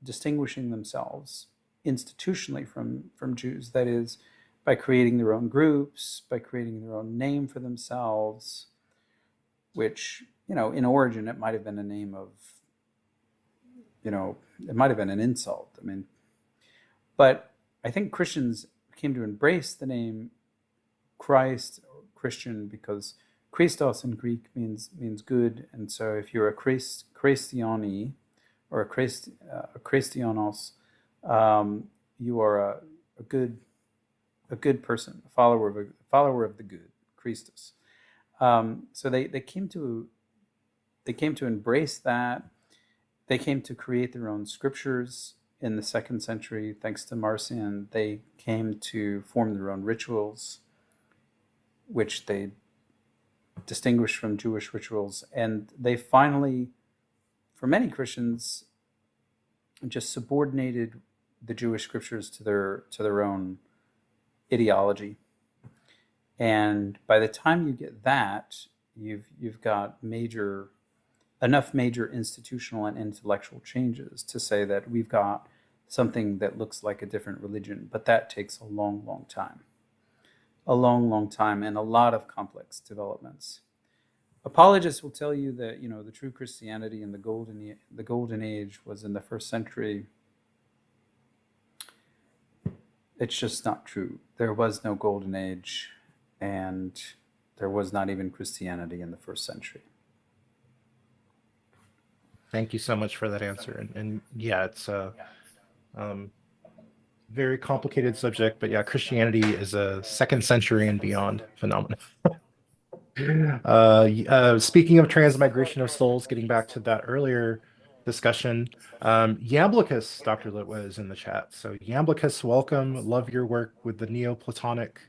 distinguishing themselves institutionally from Jews. That is, by creating their own groups, by creating their own name for themselves, which, in origin, it might have been a name of, it might have been an insult. I mean, but I think Christians came to embrace the name Christ or Christian because Christos in Greek means good, and so if you're a Christiani or a Christianos, you are a good person, a follower of the good, Christus. So they came to embrace that. They came to create their own scriptures in the 2nd century, thanks to Marcion. They came to form their own rituals, which they distinguished from Jewish rituals. And they finally, for many Christians, just subordinated the Jewish scriptures to their own ideology. And by the time you get that, you've got enough major institutional and intellectual changes to say that we've got something that looks like a different religion. But that takes a long, long time. A long, long time and a lot of complex developments. Apologists will tell you that the true Christianity in the golden age was in the 1st century. It's just not true. There was no golden age, and there was not even Christianity in the 1st century. Thank you so much for that answer. And yeah, it's a very complicated subject, but yeah, Christianity is a 2nd century and beyond phenomenon. Speaking of transmigration of souls, getting back to that earlier discussion, Yamblicus, Dr. Litwa, is in the chat. So Yamblicus, welcome. Love your work with the Neoplatonic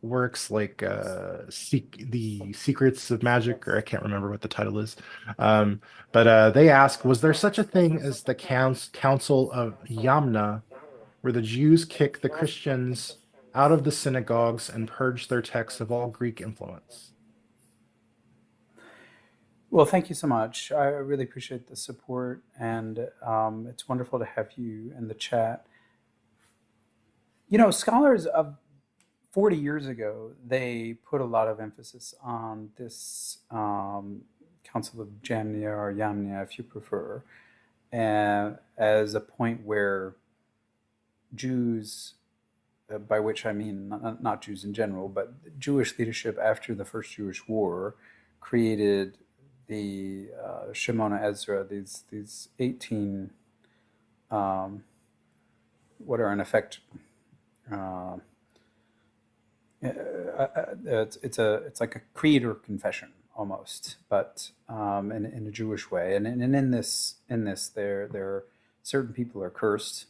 works like the Secrets of Magic, or I can't remember what the title is. But they ask, was there such a thing as the Council of Yamna, where the Jews kick the Christians out of the synagogues and purge their texts of all Greek influence? Well, thank you so much. I really appreciate the support, and it's wonderful to have you in the chat. Scholars of 40 years ago, they put a lot of emphasis on this Council of Jamnia, or Yamnia, if you prefer, as a point where Jews, by which I mean not Jews in general, but Jewish leadership after the First Jewish War, created the Shemona Ezra, these 18, what are in effect, it's like a creed or confession almost, but in a Jewish way. And in this there certain people are cursed,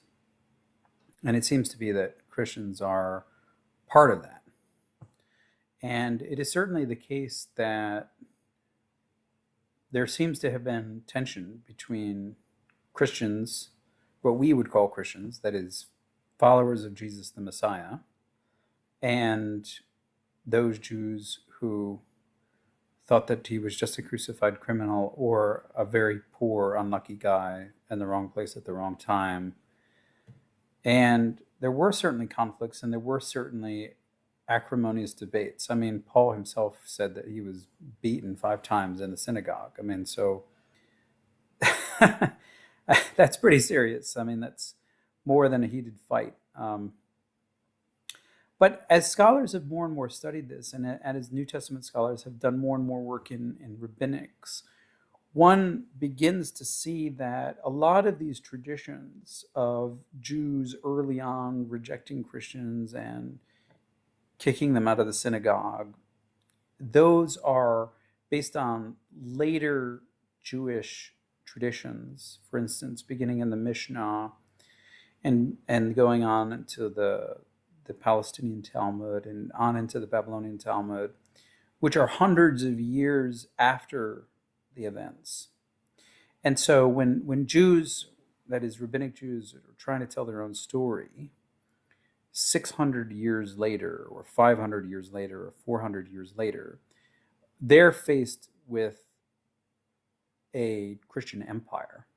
and it seems to be that Christians are part of that. And it is certainly the case that there seems to have been tension between Christians, what we would call Christians, that is, followers of Jesus the Messiah, and those Jews who thought that he was just a crucified criminal or a very poor, unlucky guy in the wrong place at the wrong time. And there were certainly conflicts, and there were certainly acrimonious debates. I mean, Paul himself said that he was beaten 5 times in the synagogue. I mean, so that's pretty serious. I mean, that's more than a heated fight. But as scholars have more and more studied this, and as New Testament scholars have done more and more work in rabbinics, one begins to see that a lot of these traditions of Jews early on rejecting Christians and kicking them out of the synagogue, those are based on later Jewish traditions, for instance, beginning in the Mishnah and going on into the Palestinian Talmud and on into the Babylonian Talmud, which are hundreds of years after the events. And so when Jews, that is rabbinic Jews, are trying to tell their own story 600 years later or 500 years later or 400 years later, they're faced with a Christian empire.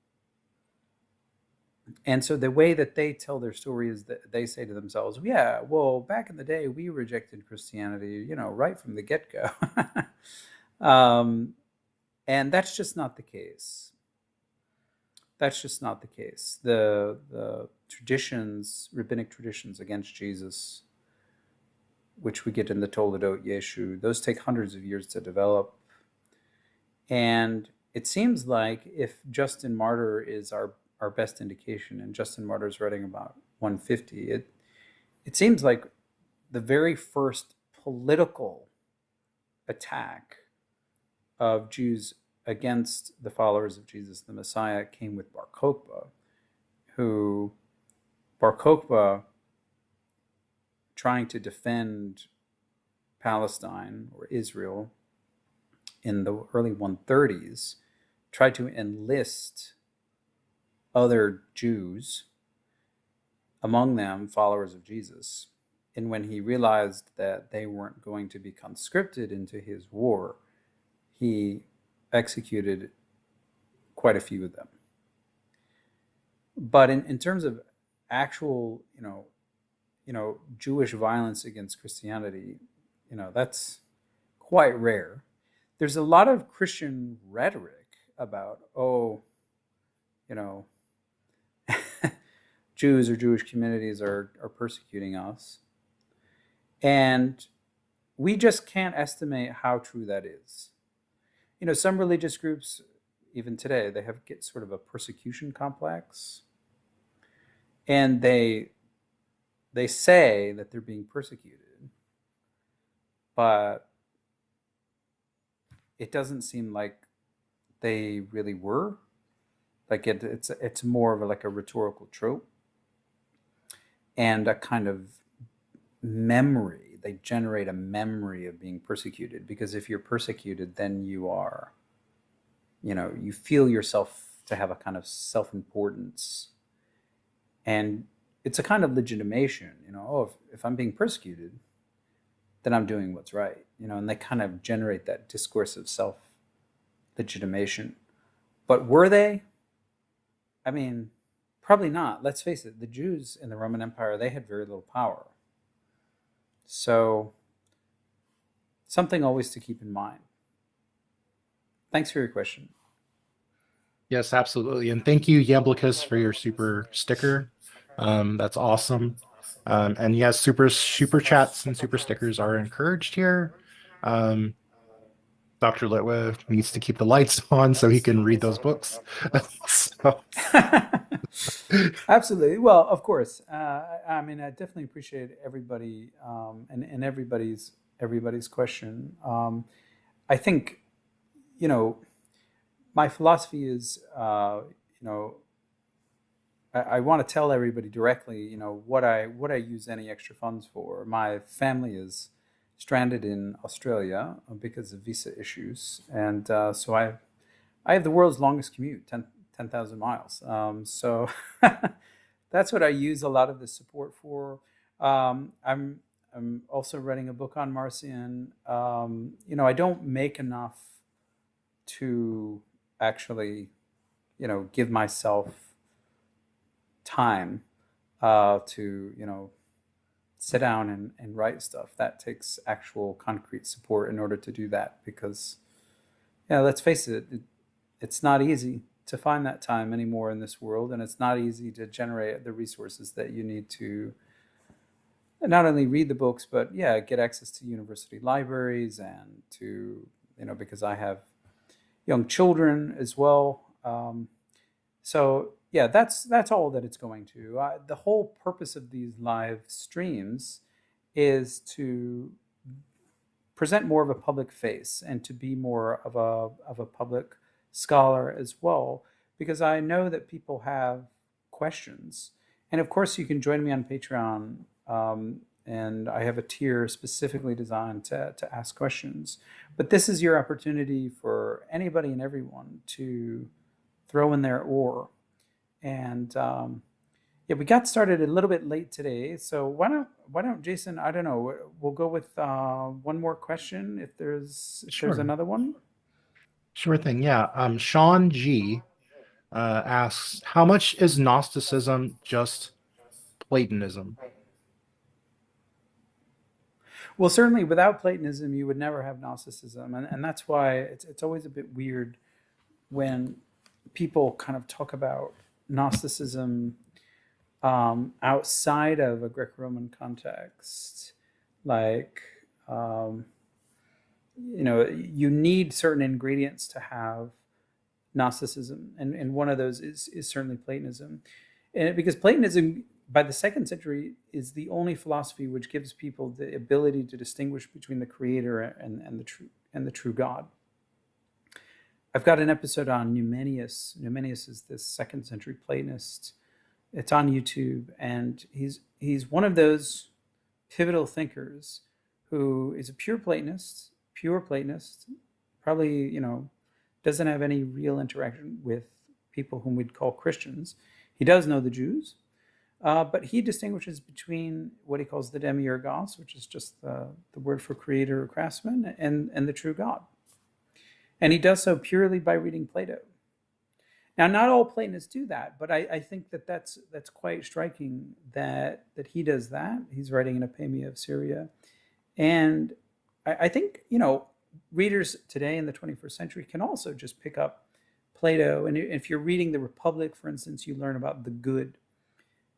And so the way that they tell their story is that they say to themselves, yeah, well, back in the day, we rejected Christianity, right from the get go. um, and that's just not the case. That's just not the case. The traditions, rabbinic traditions against Jesus, which we get in the Toledot Yeshu, those take hundreds of years to develop. And it seems like if Justin Martyr is our best indication, and Justin Martyr is writing about 150, it seems like the very first political attack of Jews against the followers of Jesus the Messiah came with Bar Kokhba, who Bar Kokhba, trying to defend Palestine or Israel in the early 130s, tried to enlist other Jews, among them followers of Jesus. And when he realized that they weren't going to be conscripted into his war, he executed quite a few of them. But in terms of actual, Jewish violence against Christianity, that's quite rare. There's a lot of Christian rhetoric about, you know, Jews or Jewish communities are persecuting us. And we just can't estimate how true that is. Some religious groups, even today, they have get sort of a persecution complex, and they say that they're being persecuted, but it doesn't seem like they really were. Like it's more of like a rhetorical trope and a kind of memory. They generate a memory of being persecuted, because if you're persecuted, then you feel yourself to have a kind of self-importance, and it's a kind of legitimation. If I'm being persecuted, then I'm doing what's right. And they kind of generate that discourse of self legitimation. But were they? I mean, probably not. Let's face it, the Jews in the Roman Empire, they had very little power. So, something always to keep in mind. Thanks for your question. Yes, absolutely. And thank you, Yamblicus, for your super sticker. That's awesome. And yes, super chats and super stickers are encouraged here. Um, Dr. Litwa needs to keep the lights on so he can read those books. So, Absolutely. Well, of course. I mean, I definitely appreciate everybody, and everybody's question. I think, you know, my philosophy is, you know, I want to tell everybody directly, what I use any extra funds for. My family is stranded in Australia because of visa issues, and so I have the world's longest commute, 10,000 miles. So that's what I use a lot of the support for. I'm also writing a book on Marcion. I don't make enough to actually, give myself time to, sit down and write stuff. That takes actual concrete support in order to do that, because, let's face it's not easy to find that time anymore in this world, and it's not easy to generate the resources that you need to not only read the books, but yeah, get access to university libraries, and to, because I have young children as well. So yeah, that's all that it's going to. The whole purpose of these live streams is to present more of a public face, and to be more of a public scholar as well, because I know that people have questions. And of course, you can join me on Patreon, and I have a tier specifically designed to ask questions. But this is your opportunity for anybody and everyone to throw in their oar. And yeah, we got started a little bit late today, so why don't Jason? I don't know. We'll go with one more question if there's sure. another one. Sure thing. Yeah. Sean G asks, how much is Gnosticism just Platonism? Well, certainly without Platonism, you would never have Gnosticism. And that's why it's always a bit weird when people kind of talk about Gnosticism outside of a Greco-Roman context. Like, um, you need certain ingredients to have Gnosticism, and one of those is certainly Platonism, and because Platonism by the second century is the only philosophy which gives people the ability to distinguish between the Creator and the true God. I've got an episode on Numenius. Numenius is this second century Platonist. It's on YouTube, and he's one of those pivotal thinkers who is a pure Platonist, probably doesn't have any real interaction with people whom we'd call Christians. He does know the Jews, but he distinguishes between what he calls the demiurgos, which is just the word for creator or craftsman, and the true God. And he does so purely by reading Plato. Now, not all Platonists do that, but I think that's quite striking that he does that. He's writing in Epimia of Syria. And I think, readers today in the 21st century can also just pick up Plato. And if you're reading the Republic, for instance, you learn about the good.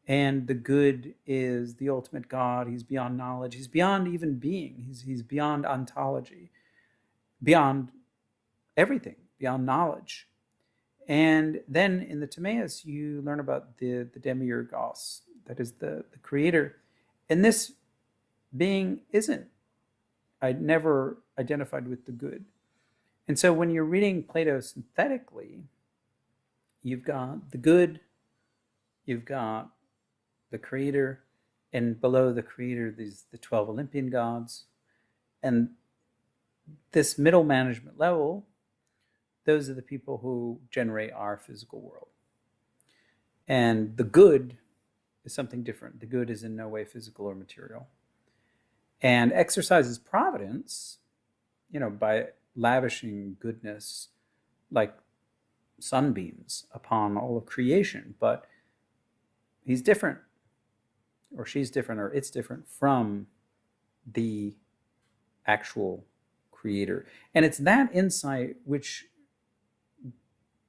And the good is the ultimate God. He's beyond knowledge. He's beyond even being. He's beyond ontology, beyond everything, beyond knowledge. And then in the Timaeus, you learn about the demiurgos, that is the creator. And this being isn't never identified with the good. And so when you're reading Plato synthetically, you've got the good, you've got the creator, and below the creator, the 12 Olympian gods. And this middle management level, those are the people who generate our physical world. And the good is something different. The good is in no way physical or material. And exercises providence, by lavishing goodness like sunbeams upon all of creation. But he's different, or she's different, or it's different from the actual creator. And it's that insight which,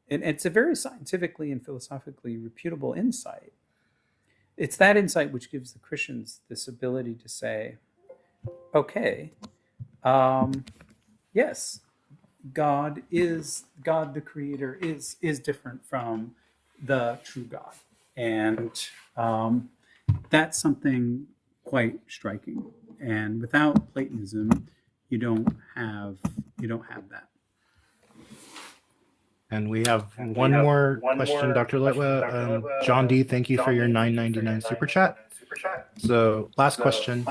and it's a very scientifically and philosophically reputable insight. It's that insight which gives the Christians this ability to say, okay, yes, God the creator is different from the true God. And that's something quite striking. And without Platonism, you don't have that. And we have one more question, Dr. Litwa. John D, thank you for your $9.99 super chat. So last question.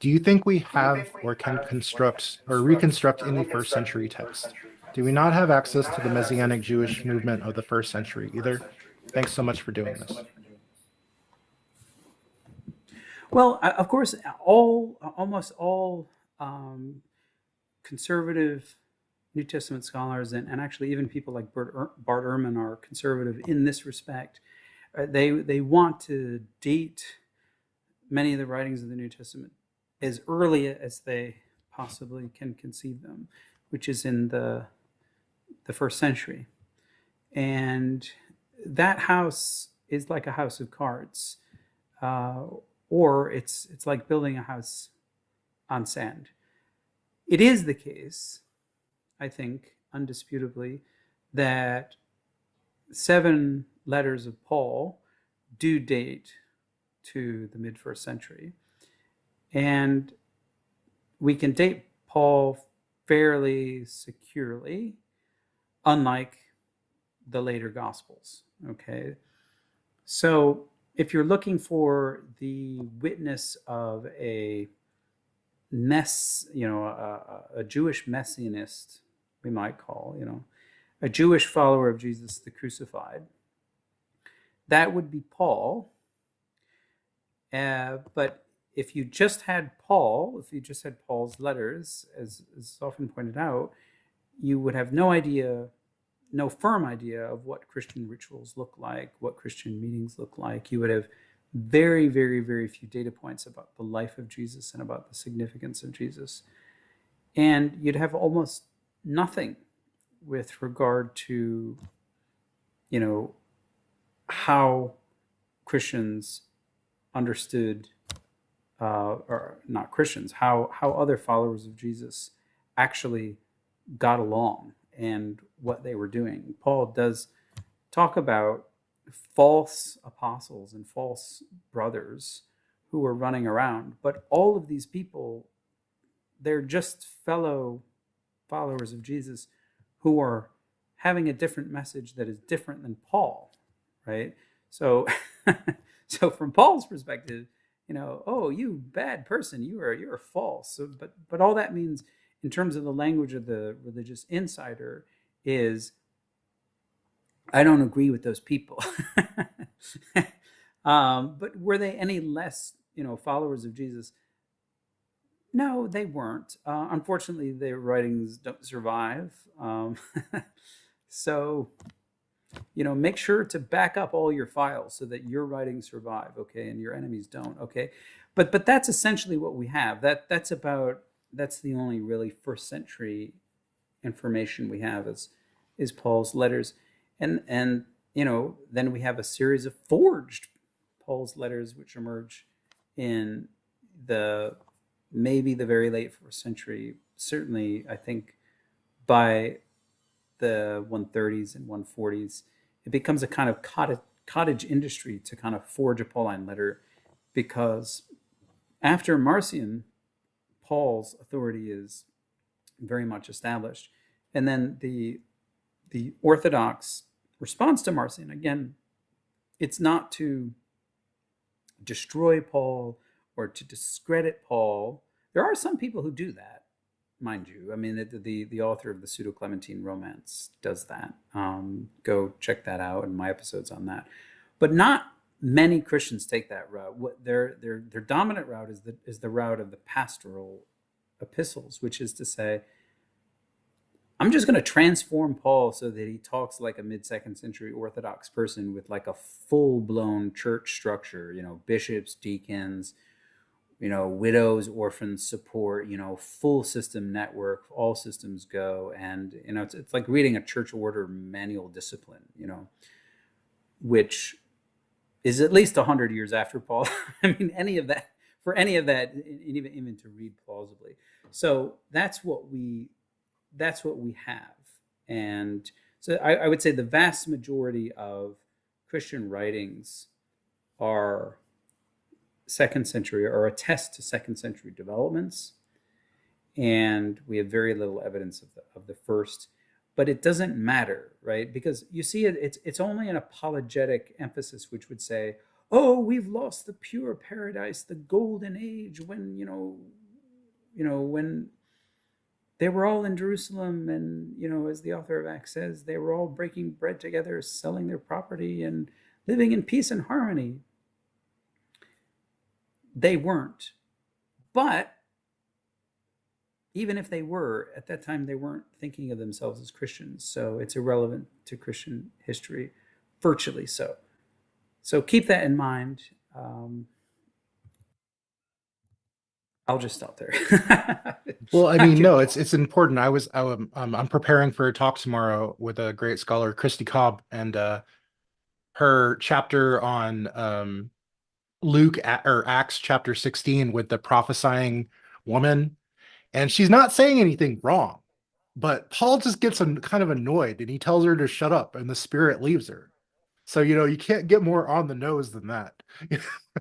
Do you think we have or can construct or reconstruct any first century text? Do we not have access to the Messianic Jewish movement of the first century either? Thanks so much for doing this. Well, of course, almost all conservative New Testament scholars, and actually even people like Bart Ehrman are conservative in this respect. They want to date many of the writings of the New Testament as early as they possibly can conceive them, which is in the first century. And that house is like a house of cards, or it's like building a house on sand. It is the case, I think, undisputably, that 7 letters of Paul do date to the mid-first century. And we can date Paul fairly securely, unlike the later Gospels, okay? So if you're looking for the witness of a Jewish messianist, we might call, a Jewish follower of Jesus the crucified, that would be Paul. But if you just had Paul's letters, as often pointed out, you would have no idea no firm idea of what Christian rituals look like, what Christian meetings look like. You would have very, very, very few data points about the life of Jesus and about the significance of Jesus. And you'd have almost nothing with regard to, you know, how Christians understood, or not Christians, how other followers of Jesus actually got along and what they were doing. Paul does talk about false apostles and false brothers who were running around, but all of these people, they're just fellow followers of Jesus who are having a different message that is different than Paul, right? So, so from Paul's perspective, oh, you bad person, you're false. So, but all that means in terms of the language of the religious insider is, I don't agree with those people. But were they any less, followers of Jesus? No, they weren't. Unfortunately, their writings don't survive. So, make sure to back up all your files so that your writings survive, okay, and your enemies don't, okay. But that's essentially what we have. That's the only really first century information we have is Paul's letters, and then we have a series of forged Paul's letters which emerge in the maybe the very late first century. Certainly, I think by the 130s and 140s, it becomes a kind of cottage industry to kind of forge a Pauline letter, because after Marcion, Paul's authority is very much established. And then the Orthodox response to Marcion, again, it's not to destroy Paul or to discredit Paul. There are some people who do that, mind you. I mean, the author of the Pseudo-Clementine Romance does that. Go check that out and my episodes on that. But not many Christians take that route. What their dominant route is the route of the pastoral epistles, which is to say, I'm just going to transform Paul so that he talks like a mid-second century Orthodox person with like a full-blown church structure, bishops, deacons, widows, orphans support, full system network, all systems go. And, it's like reading a church order manual discipline, which is at least 100 years after Paul. I mean, any of that, even to read plausibly. So that's what we have. And so I would say the vast majority of Christian writings are second century, or attest to second century developments, and we have very little evidence of the first. But it doesn't matter, right? Because you see, it's only an apologetic emphasis which would say, oh, we've lost the pure paradise, the golden age, when when they were all in Jerusalem, and as the author of Acts says, they were all breaking bread together, selling their property, and living in peace and harmony. They weren't. But even if they were, at that time, they weren't thinking of themselves as Christians. So it's irrelevant to Christian history, virtually so. So keep that in mind. I'll just stop there. Well, I mean, no, it's important. I'm preparing for a talk tomorrow with a great scholar, Christy Cobb, and her chapter on Luke or Acts chapter 16 with the prophesying woman. And she's not saying anything wrong, but Paul just gets kind of annoyed, and he tells her to shut up, and the spirit leaves her. So, you can't get more on the nose than that,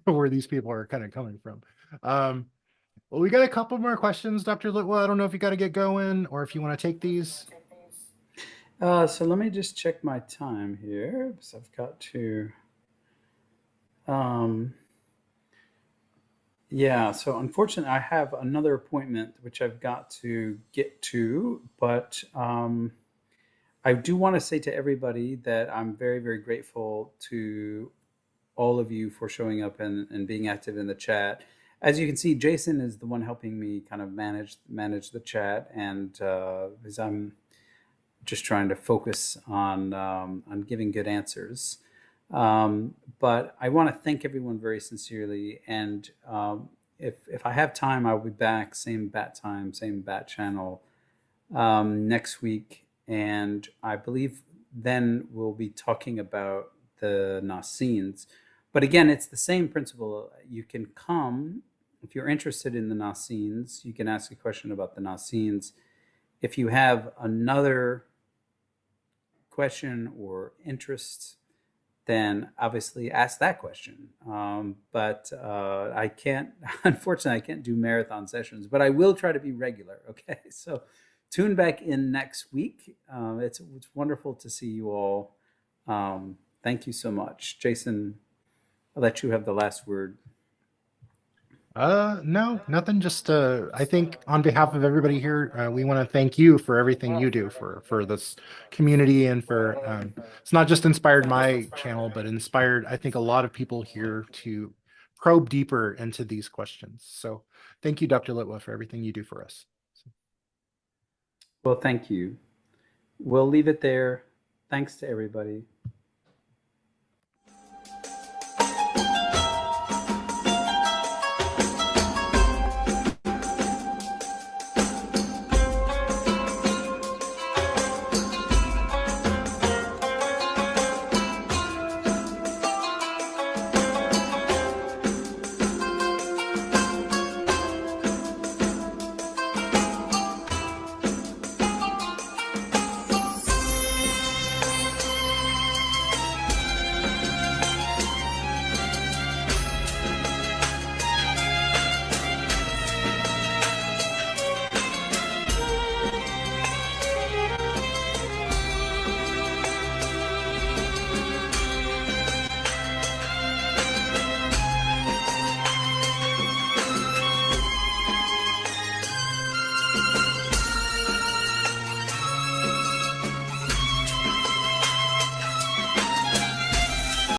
where these people are kind of coming from. Well, we got a couple more questions, Dr. Litwell. I don't know if you got to get going or if you want to take these. So let me just check my time here, because I've got to. Yeah, so unfortunately, I have another appointment which I've got to get to, but I do want to say to everybody that I'm very, very grateful to all of you for showing up and being active in the chat. As you can see, Jason is the one helping me kind of manage the chat, and because just trying to focus on giving good answers. But I want to thank everyone very sincerely. And if I have time, I'll be back, same bat time, same bat channel next week. And I believe then we'll be talking about the Nascenes. But again, it's the same principle. You can come, if you're interested in the Nascenes, you can ask a question about the Nascenes. If you have another question or interest, then obviously ask that question. But I can't, unfortunately, I can't do marathon sessions, but I will try to be regular. Okay. So tune back in next week. It's wonderful to see you all. Thank you so much. Jason, I'll let you have the last word. No, nothing. Just I think on behalf of everybody here, we want to thank you for everything you do for this community and for it's not just inspired my channel, but inspired I think a lot of people here to probe deeper into these questions. So thank you, Dr. Litwa, for everything you do for us. Well, thank you. We'll leave it there. Thanks to everybody.